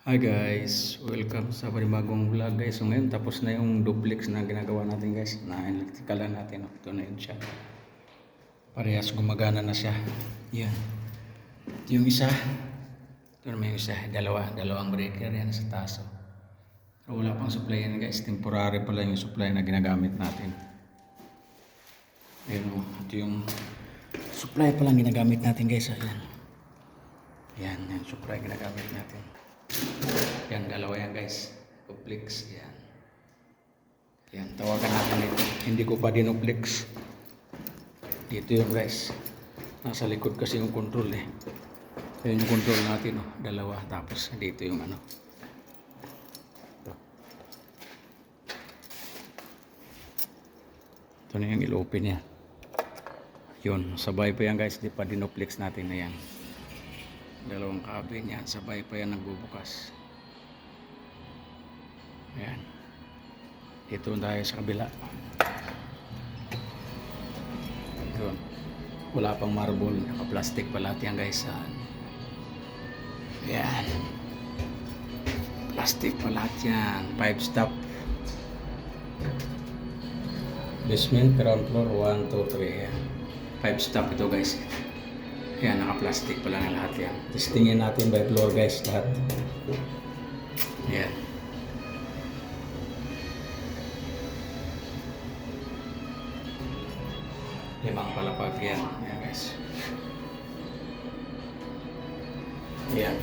Hi guys, welcome sa panibagong vlog guys. So ngayon tapos na yung duplex na ginagawa natin guys. Na-electrikalan natin. Ito na yun siya. Parehas gumagana na siya. Yan. Ito yung isa. Ito naman yung isa. Dalawang breaker yan sa taas. Pero wala pang supply yan guys. Temporary pa lang yung supply na ginagamit natin. Ayun o. Ito yung supply pa lang ginagamit natin guys. Ayan. Yan supply ginagamit natin. Yan, dalawa yan guys. Duplex, yan. Yan, tawagan natin ito. Hindi ko pa dinuplex. Dito yung guys. Nasa likod kasi yung control eh. Yan yung control natin, oh. Dalawa. Tapos dito yung ano. Ito na yung il-open niya. Yun, sabay pa yan guys. Di pa dinuplex natin na yan. Dalawang cabin yan, sabay pa yan nagbubukas. Ayan. Dito tayo sa kabila. Yun. Wala pang marble, naka-plastic pa lahat yan guys. Ayan. Plastic pa lahat yan. 5 stop. Basement, ground floor, 1, 2, 3. Ayan. 5 stop ito guys. Yan, naka-plastic pa lang lahat yan. Testingin natin by floor guys, lahat. Yan. Limang palapag yan. Yan guys. Yan.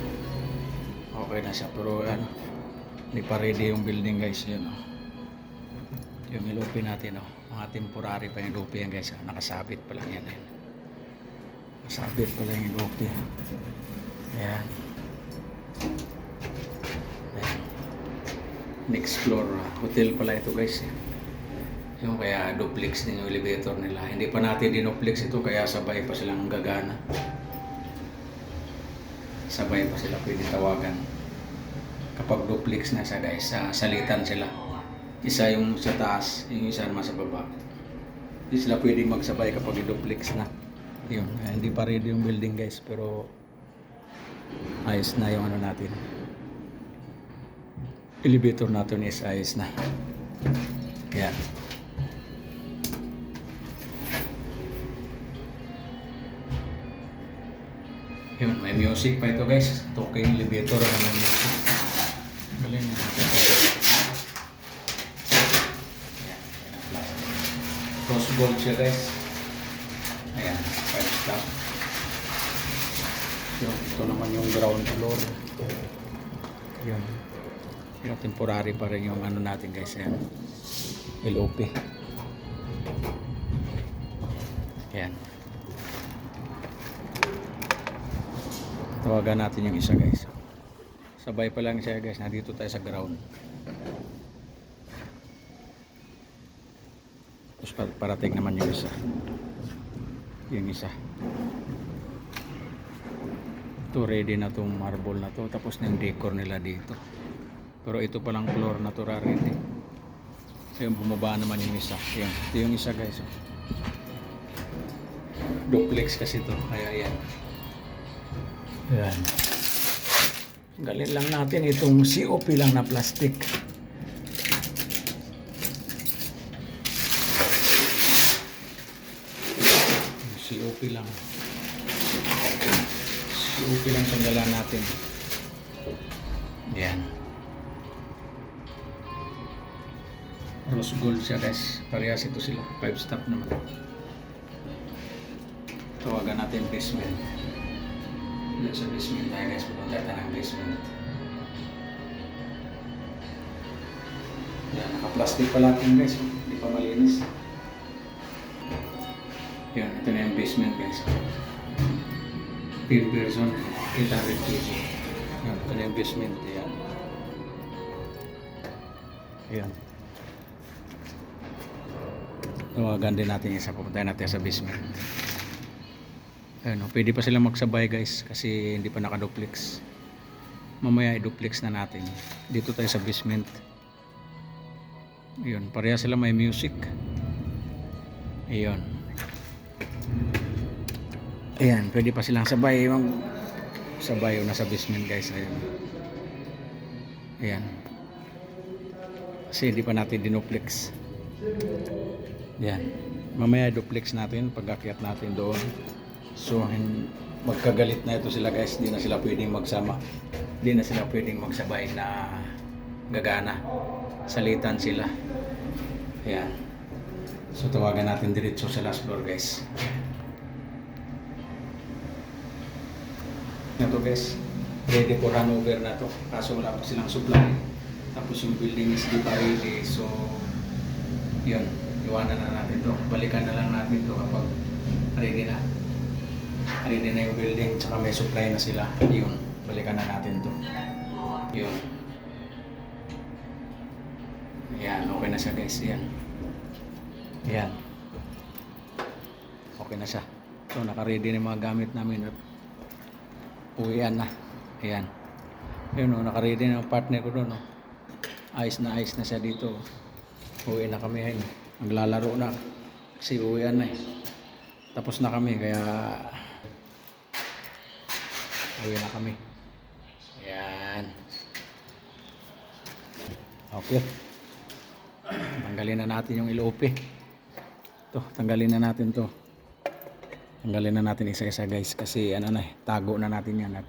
Okay na siya. Pero ano, hindi pa ready yung building guys. Yan o. Yung ilupi natin o. Mga temporary pa yung ilupi yan guys. Nakasabit pa lang yan. Sabit pala yung okay. Ayan. Ayan. Next floor. Hotel pala ito guys. Yung kaya duplex din yung elevator nila. Hindi pa natin dinuplex ito kaya sabay pa silang gagana. Sabay pa sila pwede tawagan. Kapag duplex na siya guys, salitan sila. Isa yung sa taas, yung isa naman sa baba. Hindi sila pwede magsabay kapag duplex na. Yun, hindi pa ready yung building guys, pero ayos na yung ano natin. Elevator natin is ayos na. Yan. Yun, may music pa ito guys. Talking elevator na may music. Galing na. Cross bolt siya guys. Ayan, 5 stop. Ito naman yung ground floor. Yun. Yung temporary pa rin yung ano natin guys. Ayan. LOP. Ayan. Tawagan natin yung isa guys. Sabay pa lang siya guys. Nandito tayo sa ground. Tapos parating naman yung isa. Yung isa. Ito ready na tong marble na to. Tapos na yung decor nila dito. Pero ito palang floor na to ready. Ayun, bumaba naman yung isa. Yan. Ito yung isa guys. Duplex kasi to. Kaya yan. Yan. Galing lang natin itong COP lang na plastic. COP lang. COP lang tanggalan natin. Yan. Rose gold siya guys. Parehas ito sila. 5 stop naman. Tawagan natin basement. Yan sa basement tayo guys. Pupunta tayo ng basement. Yan. Naka-plastic pa natin guys. Hindi pa malinis. Yan, ito na yung basement guys. Per person, 800 kg. Yan, ito na yung basement. Yan. Yan. Tawagan din natin isa. Pupuntahan natin sa basement. Ayan, pwede pa silang magsabay guys. Kasi hindi pa nakaduplex. Mamaya i-duplex na natin. Dito tayo sa basement. Ayun, pareha sila may music. Ayun. Ayan, pwede pa silang sabay. Sabay yung nasa basement guys. Ayun. Ayan. Kasi hindi pa natin dinuplex. Yan. Mamaya duplex natin pag akyat natin doon. So magkagalit na ito sila guys. Hindi na sila pwedeng magsama. Hindi na sila pwedeng magsabay na gagana. Salitan sila. Ayan. So tawagan natin diretso sa last floor guys. Ito guys. Ready for handover na to. Kaso wala pa silang supply. Tapos yung building is di pa ready. So yun. Iwanan na natin to. Balikan na lang natin to kapag ready na. Ready na yung building. Tsaka may supply na sila. Yun. Balikan na natin to. Yun. Ayan. Okay na siya guys. Ayan. Ayan. Okay na siya. So naka-ready na yung mga gamit namin. At uwian na. Ayan. Yun o. Naka-ready na yung partner ko doon. Ayos na siya dito. Uwi na kami ngayon. Maglalaro na kasi uwian na tapos na kami kaya uwi na kami. Ayan. Okay, tanggalin na natin yung LOP. Tanggalin na natin to. Tanggalin na natin isa-isa guys kasi ano na tago na natin yan at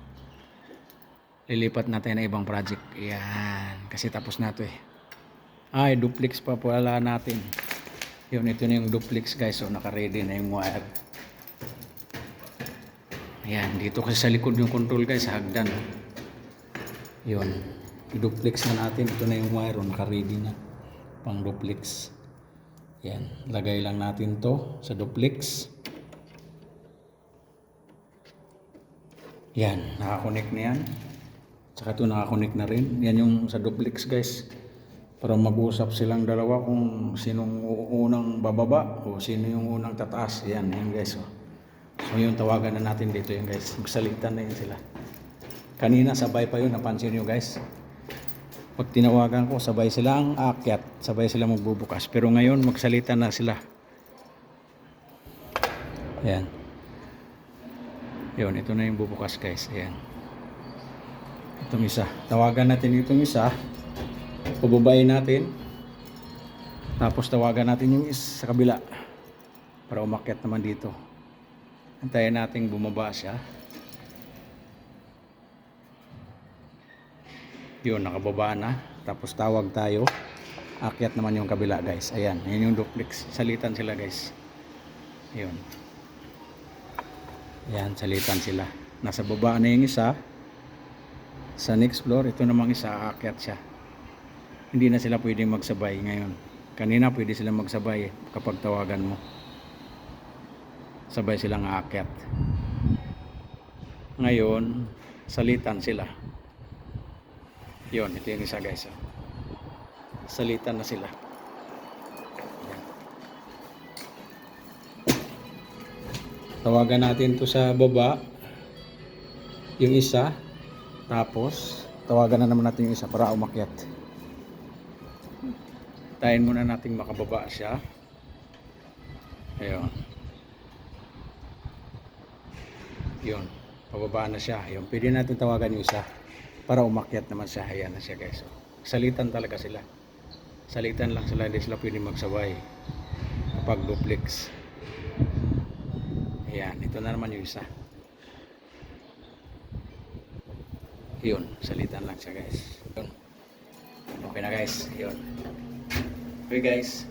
lilipat natin na ibang project. Ayan, kasi tapos na to ay duplex pa pala natin. Yun, ito na yung duplex guys. So naka-ready na yung wire. Ayan, dito kasi sa likod yung control guys, hagdan. Yun, i-duplex na natin. Ito na yung wire, naka-ready na. Pang duplex. Ayan, lagay lang natin to sa duplex. Yan, nakakonect na yan. Tsaka ito nakakonect na rin. Yan yung sa duplex guys. Para mag-usap silang dalawa kung sinong unang bababa o sino yung unang tataas. Yan guys. So yung tawagan na natin dito yung guys. Magsalitan na yun sila. Kanina sabay pa yun. Napansin nyo guys. Pag tinawagan ko sabay sila ang aakyat. Sabay sila magbubukas. Pero ngayon magsalita na sila. Yan. Yun. Ito na yung bubukas guys. Yan. Itong isa. Tawagan natin itong isa. Pababayin natin. Tapos tawagan natin yung isa sa kabila para umakyat naman dito. Antayin natin bumaba siya. Yun, nakababa na. Tapos tawag tayo. Akyat naman yung kabila guys. Ayan, yun yung duplex. Salitan sila guys. Yun. Ayan, salitan sila. Nasa baba na yung isa. Sa next floor, ito namang isa, aakyat siya. Hindi na sila pwedeng magsabay ngayon. Kanina pwede silang magsabay kapag tawagan mo. Sabay silang aakyat. Ngayon, salitan sila. Yun, ito yung isa guys. Salitan na sila. Yan. Tawagan natin to sa baba. Yung isa. Tapos, tawagan na naman natin yung isa para umakyat. Tayin muna natin makababa siya. Ayun. Yun. Pababa na siya. Ayun. Pwede natin tawagan yung isa para umakyat naman siya. Ayan na siya guys. Salitan talaga sila. Salitan lang sila. Hindi sila pwede magsabay kapag duplex. Ayan. Ito na naman yung isa. Yun. Salitan lang siya guys. Yun. Okay na guys. Yun. Okay guys,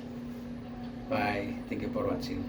bye. Thank you for watching.